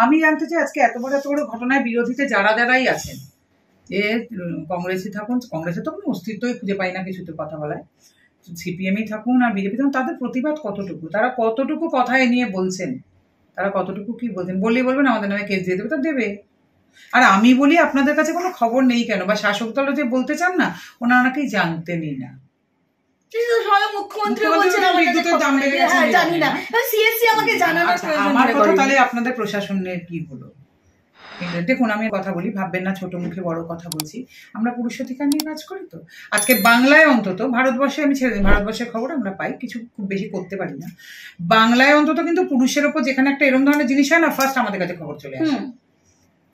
আমি জানতে চাই আজকে এত বড় ঘটনায় বিরোধীতে যারাই আছেন, যে কংগ্রেসই থাকুন, কংগ্রেসের তো কোনো অস্তিত্বই খুঁজে পাই না কিছুতে কথা বলায়, সিপিএমই থাকুন আর বিজেপি থাকুন, তাদের প্রতিবাদ কতটুকু, তারা কতটুকু কথা এ নিয়ে বলছেন, তারা কতটুকু কি বলছেন? বললেই বলবেন আমাদের নামে কেস দিয়ে দেবে, তা দেবে। আর আমি বলি আপনাদের কাছে কোনো খবর নেই কেন, বা শাসক দল যে বলতে চান না, ওনারা নাকি জানতেনই না। আমার কথা তাহলে আপনাদের প্রশাসনের কি হলো? দেখুন, আমি কথা বলি, ভাববেন না ছোট মুখে বড় কথা বলছি। আমরা পুরুষ অধিকার নিয়ে কাজ করি তো। আজকে বাংলায় অন্তত, ভারতবর্ষে আমি ছেড়ে দিই, ভারতবর্ষের খবর আমরা পাই, কিছু খুব বেশি করতে পারি না। বাংলায় অন্তত কিন্তু পুরুষের ওপর যেখানে একটা এরকম ধরনের জিনিস হয় না, ফার্স্ট আমাদের কাছে খবর চলে আসে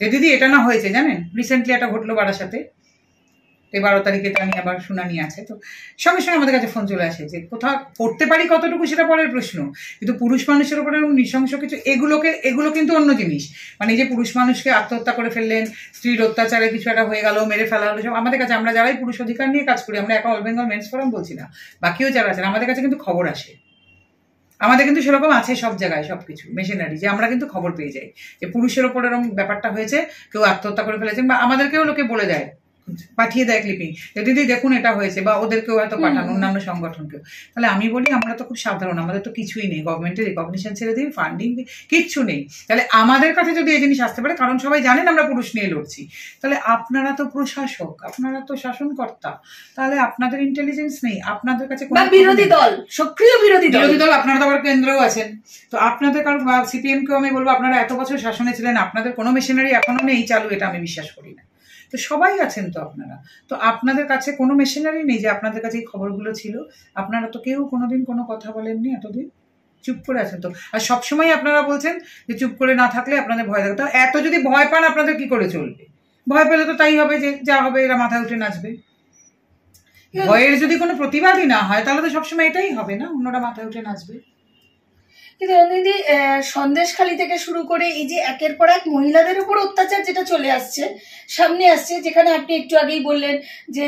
যে দিদি এটা না হয়েছে, জানেন রিসেন্টলি একটা ঘটলো বারাসাতে, 12 তারিখে এটা নিয়ে আবার শুনানি আছে, তো সঙ্গে সঙ্গে আমাদের কাছে ফোন চলে আসে যে কোথাও করতে পারি কতটুকু সেটা পরের প্রশ্ন, কিন্তু পুরুষ মানুষের উপরে নৃশংস কিছু, এগুলো কিন্তু অন্য জিনিস। মানে যে পুরুষ মানুষকে আত্মহত্যা করে ফেললেন, স্ত্রীর অত্যাচারে কিছু একটা হয়ে গেল, মেরে ফেলা হলো, সব আমাদের কাছে, আমরা যারাই পুরুষ অধিকার নিয়ে কাজ করি, আমরা এখন অল বেঙ্গল মেন্স ফোরাম বলছি না, বাকিও যারা আছেন, আমাদের কাছে কিন্তু খবর আসে। আমাদের কিন্তু সেরকম আছে সব জায়গায় সবকিছু মেশিনারি, যে আমরা কিন্তু খবর পেয়ে যাই যে পুরুষের ওপর এরকম ব্যাপারটা হয়েছে, কেউ আত্মহত্যা করে ফেলেছেন, বা আমাদেরকেও লোকে বলে দেয়, পাঠিয়ে দেয় ক্লিপিং, দিদি দেখুন এটা হয়েছে, বা ওদেরকেও হয়তো পাঠানো, অন্যান্য সংগঠনকেও। তাহলে আমি বলি আমরা তো খুব সাধারণ, আমাদের তো কিছুই নেই, গভর্নমেন্টের রিকগনিশন ছেড়ে দিন, ফান্ডিং কিচ্ছু নেই। তাহলে আমাদের কাছে যদি এই জিনিস আসতে পারে, কারণ সবাই জানেন আমরা পুরুষ নিয়ে লড়ছি, তাহলে আপনারা তো প্রশাসক, আপনারা তো শাসনকর্তা, তাহলে আপনাদের ইন্টেলিজেন্স নেই, আপনাদের কাছে বিরোধী দল, সক্রিয় বিরোধী দল, আপনারা তো আবার কেন্দ্রেও আছেন, তো আপনাদের কারণ সিপিএম কেও আমি বলবো আপনারা এত বছর শাসনে ছিলেন, আপনাদের কোনো মেশিনারি এখনো নেই চালু, এটা আমি বিশ্বাস করি না। তো সবাই আছেন তো আপনারা, তো আপনাদের কাছে কোনো মেশিনারি নেই যে আপনাদের কাছে এই খবরগুলো ছিল, আপনারা তো কেউ কোনোদিন কোনো কথা বলেননি, এতদিন চুপ করে আছেন তো। আর সবসময় আপনারা বলছেন যে চুপ করে না থাকলে আপনাদের ভয় থাকে, তো এত যদি ভয় পান আপনাদের কি করে চলবে? ভয় পেলে তো তাই হবে, যে যা হবে এরা মাথায় উঠে নাচবে। ভয়ের যদি কোনো প্রতিবাদই না হয়, তাহলে তো সবসময় এটাই হবে না, অন্যরা মাথায় উঠে নাচবে। কিন্তু দিদি, সন্দেশখালী থেকে শুরু করে এই যে একের পর এক মহিলাদের উপর অত্যাচার যেটা চলে আসছে, সামনে আসছে, যেখানে আপনি একটু আগেই বললেন যে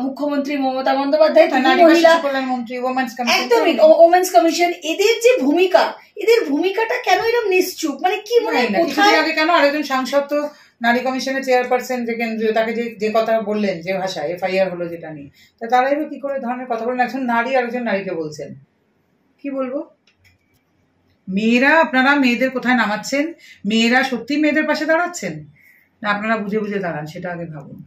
মুখ্যমন্ত্রী মমতা বন্দ্যোপাধ্যায়, একদমই ওমেন্স কমিশন, এদের যে ভূমিকা, এদের ভূমিকাটা কেন এরকম নিশ্চুপ? মানে কি মনে হয় কোথায় আগে কেন আরেকজন সাংসদ তো নারী কমিশনের চেয়ারপারসন, যে কেন্দ্রীয়, তাকে যে কথা বললেন, যে ভাষা এফআইআর হলো যেটা নিয়ে, তা তারাই কি করে ধরনের কথা বলেন? একজন নারী আরেকজন নারীকে বলছেন, কি বলবো? মেয়েরা, আপনারা মেয়েদের কোথায় নামাচ্ছেন? মেয়েরা সত্যি মেয়েদের পাশে দাঁড়াচ্ছেন না আপনারা বুঝে বুঝে দাঁড়ান? সেটা আগে ভাবুন।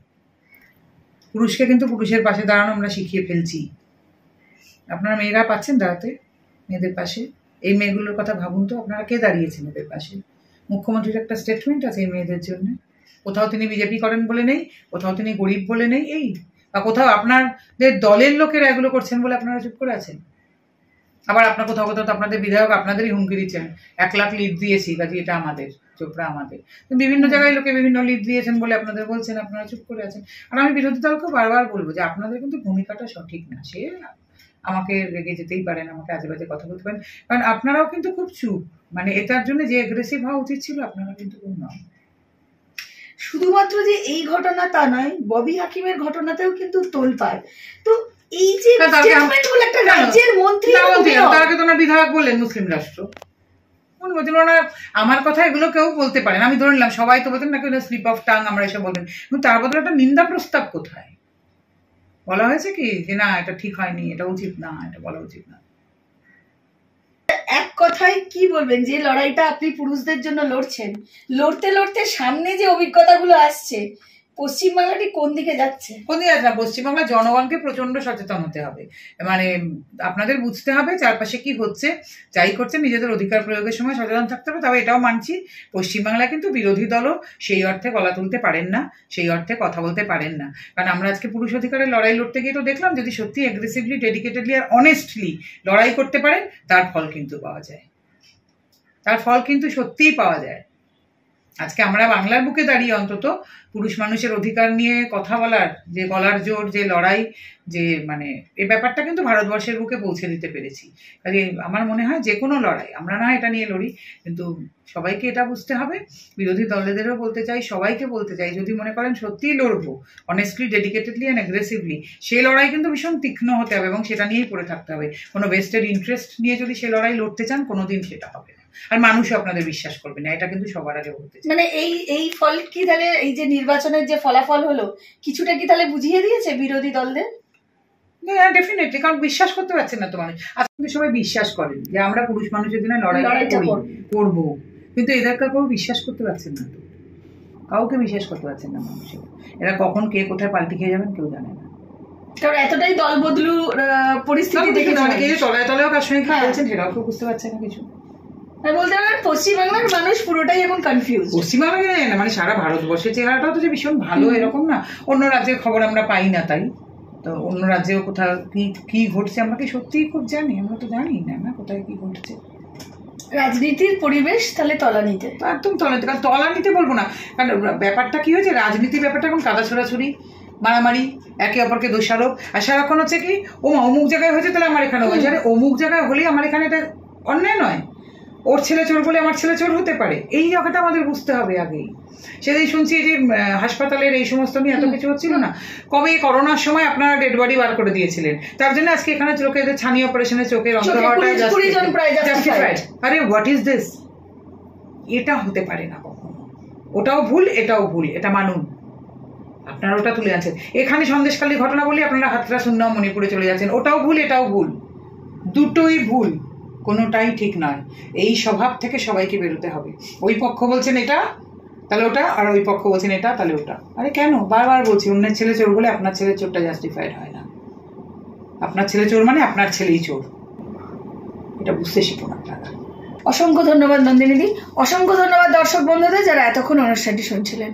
পুরুষকে কিন্তু পুরুষের পাশে দাঁড়ানো আমরা শিখিয়ে ফেলছি। আপনারা মেয়েরা পাচ্ছেন দাঁড়াতে মেয়েদের পাশে? এই মেয়েগুলোর কথা ভাবুন তো, আপনারা কে দাঁড়িয়েছেন এদের পাশে? মুখ্যমন্ত্রীর একটা স্টেটমেন্ট আছে এই মেয়েদের জন্য, কোথাও তিনি বিজেপি করেন বলে নেই, কোথাও তিনি গরিব বলে নেই, এই বা কোথাও আপনাদের দলের লোকেরা এগুলো করছেন বলে আপনারা চুপ করে আছেন। আবার আপনার কোথাও কোথাও তো আপনাদের বিধায়ক আপনাদেরই হুমকি দিচ্ছেন, 1 লাখ লিড দিয়েছি, কাজে এটা আমাদের, চোপড়া আমাদের। বিভিন্ন জায়গায় লোকে বিভিন্ন লিড দিয়েছেন বলে আপনাদের বলছেন, আপনারা চুপ করে আছেন। আর আমি বিরোধী দলকেও বারবার বলবো যে আপনাদের কিন্তু ভূমিকাটা সঠিক না। সে আমাকে রেগে যেতেই পারেন, আমাকে আজে বাজে কথা বলতে পারেন, কারণ আপনারাও কিন্তু খুব চুপ, মানে এটার জন্য যে এগ্রেসিভ হওয়া উচিত ছিল আপনারা কিন্তু খুব নয়। শুধুমাত্র যে এই ঘটনা তা নয়, ববি হাকিমের ঘটনাতেও কিন্তু তোলপাড়। তো এই যে একটা রাজ্যের মন্ত্রী, তাকে তো না বিধায়ক বললেন মুসলিম রাষ্ট্র, মনে বলছিল না আমার কথা, এগুলো কেউ বলতে পারেন, আমি ধরে নিলাম সবাই তো বলতেন না, কেউ স্লিপ অফ টাং আমরা এসব বলতেন, কিন্তু তার বদলে একটা নিন্দা প্রস্তাব কোথায়? বলা হয়েছে কি যে না এটা ঠিক হয়নি, এটা উচিত না, এটা বলা উচিত না? এক কথায় কি বলবেন, যে লড়াইটা আপনি পুরুষদের জন্য লড়ছেন, লড়তে লড়তে সামনে যে অভিজ্ঞতাগুলো আসছে, পশ্চিমবাংলাটি কোন দিকে যাচ্ছে? কোন দিকে যাচ্ছে না, পশ্চিমবাংলার জনগণকে প্রচন্ড সচেতন হতে হবে, মানে আপনাদের বুঝতে হবে চারপাশে কি হচ্ছে, যাই করছে নিজেদের অধিকার প্রয়োগের সময় সচেতন থাকতে হবে। তবে এটাও মানছি পশ্চিমবাংলায় কিন্তু বিরোধী দলও সেই অর্থে গলা তুলতে পারেন না, সেই অর্থে কথা বলতে পারেন না, কারণ আমরা আজকে পুরুষ অধিকারের লড়াই লড়তে গিয়ে তো দেখলাম, যদি সত্যি অ্যাগ্রেসিভলি, ডেডিকেটেডলি আর অনেস্টলি লড়াই করতে পারেন, তার ফল কিন্তু পাওয়া যায়, তার ফল কিন্তু সত্যিই পাওয়া যায়। আজকে আমরা বাংলার বুকে দাঁড়িয়ে অন্তত পুরুষ মানুষের অধিকার নিয়ে কথা বলার যে গলার জোর, যে লড়াই, যে মানে এই ব্যাপারটা কিন্তু ভারতবর্ষের বুকে পৌঁছে দিতে পেরেছি। কাজে আমার মনে হয় যে কোনো লড়াই, আমরা না এটা নিয়ে লড়ি, কিন্তু সবাইকে এটা বুঝতে হবে, বিরোধী দলেদেরও বলতে চাই, সবাইকে বলতে চাই, যদি মনে করেন সত্যিই লড়বো অনেস্টলি, ডেডিকেটেডলি অ্যান্ড অ্যাগ্রেসিভলি, সেই লড়াই কিন্তু ভীষণ তীক্ষ্ণ হতে হবে এবং সেটা নিয়েই পড়ে থাকতে হবে। কোনো ভেস্টেড ইন্টারেস্ট নিয়ে যদি সে লড়াই লড়তে চান, কোনোদিন সেটা হবে না। আর মানুষও আপনাদের বিশ্বাস করবে না, এটা কিন্তু সবার আগে বলতে চাই। মানে এই ফল কি তাহলে এই যে নির্বাচনের যে ফলাফল হলো কিছুটা কি তাহলে বুঝিয়ে দিয়েছে বিরোধী দলদের? হ্যাঁ ডেফিনেটলি, কারণ বিশ্বাস করতে পারছেন না তো মানুষ। আজকে কিন্তু সবাই বিশ্বাস করেন যে আমরা পুরুষ মানুষের জন্য লড়াই করবো, কিন্তু এদের কেউ বিশ্বাস করতে পারছেন না তো, কাউকে বিশ্বাস করতে পারছেন না মানুষের। এরা কখন কে কোথায় পাল্টি খেয়ে যাবেন কেউ জানে না, কারণ এতটাই দল বদলু পরিস্থিতি দেখে তলায় তলায়ও কার সঙ্গে কি বলছেন সেটাও কেউ বুঝতে পারছে না কিছু। বলতে পারেন পশ্চিমবাংলার মানুষ পুরোটাই এখন কনফিউজ। পশ্চিমবাংলা না, মানে সারা ভারতবর্ষের চেহারাটাও তো যে ভীষণ ভালো এরকম না, অন্য রাজ্যের খবর আমরা পাই না, তাই তো অন্য রাজ্যেও কোথাও কি ঘটছে আমরা কি সত্যিই খুব জানি? আমরা তো জানি না কোথায় কি ঘটছে। রাজনীতির পরিবেশ তাহলে তলানিতে, একদম তলানিতে। কারণ তলানিতে বলবো না, কারণ ব্যাপারটা কি হয়েছে, রাজনীতির ব্যাপারটা এখন কাদা ছোড়াছুড়ি, মারামারি, একে অপরকে দোষারোপ, আর সারাক্ষণ হচ্ছে কি অমুক জায়গায় হয়েছে তাহলে আমার এখানে হয়েছে, আরে অমুক জায়গায় হলেই আমার এখানে এটা অন্যায় নয়, ওর ছেলে চোর বলে আমার ছেলে চোর হতে পারে, এই জায়গাটা আমাদের বুঝতে হবে আগেই। সেদিন শুনছি যে হাসপাতালের এই সমস্ত নিয়ে এত কিছু হচ্ছিল না, কবে করোনার সময় আপনারা ডেড বডি বার করে দিয়েছিলেন, তার জন্য আজকে এখানে চোখের ছানি অপারেশনে চোখের অন্ধ হওয়াটা জাস্টিফাইড। আরে হোয়াট ইজ দিস? এটা হতে পারে না কখনো, ওটাও ভুল এটাও ভুল, এটা মানুন। আপনারা ওটা তুলে আনছেন, এখানে সন্দেশখালী ঘটনা বলি আপনারা হাতরা শূন্য মণিপুরে চলে যাচ্ছেন, ওটাও ভুল এটাও ভুল, দুটোই ভুল, কোনোটাই ঠিক নয়। এই স্বভাব থেকে সবাইকে বেরোতে হবে। ওই পক্ষ বলছেন এটা তাহলে ওটা, আর ওই পক্ষ বলছেন এটা তাহলে ওটা। আরে কেন বারবার বলছি, অন্যের ছেলে চোর বলে আপনার ছেলে চোরটা জাস্টিফাইড হয় না। আপনার ছেলে চোর মানে আপনার ছেলেই চোর, এটা বুঝতে শিখুন আপনারা। অসংখ্য ধন্যবাদ নন্দিনীদি, অসংখ্য ধন্যবাদ দর্শক বন্ধুদের যারা এতক্ষণ অনুষ্ঠানটি শুনছিলেন।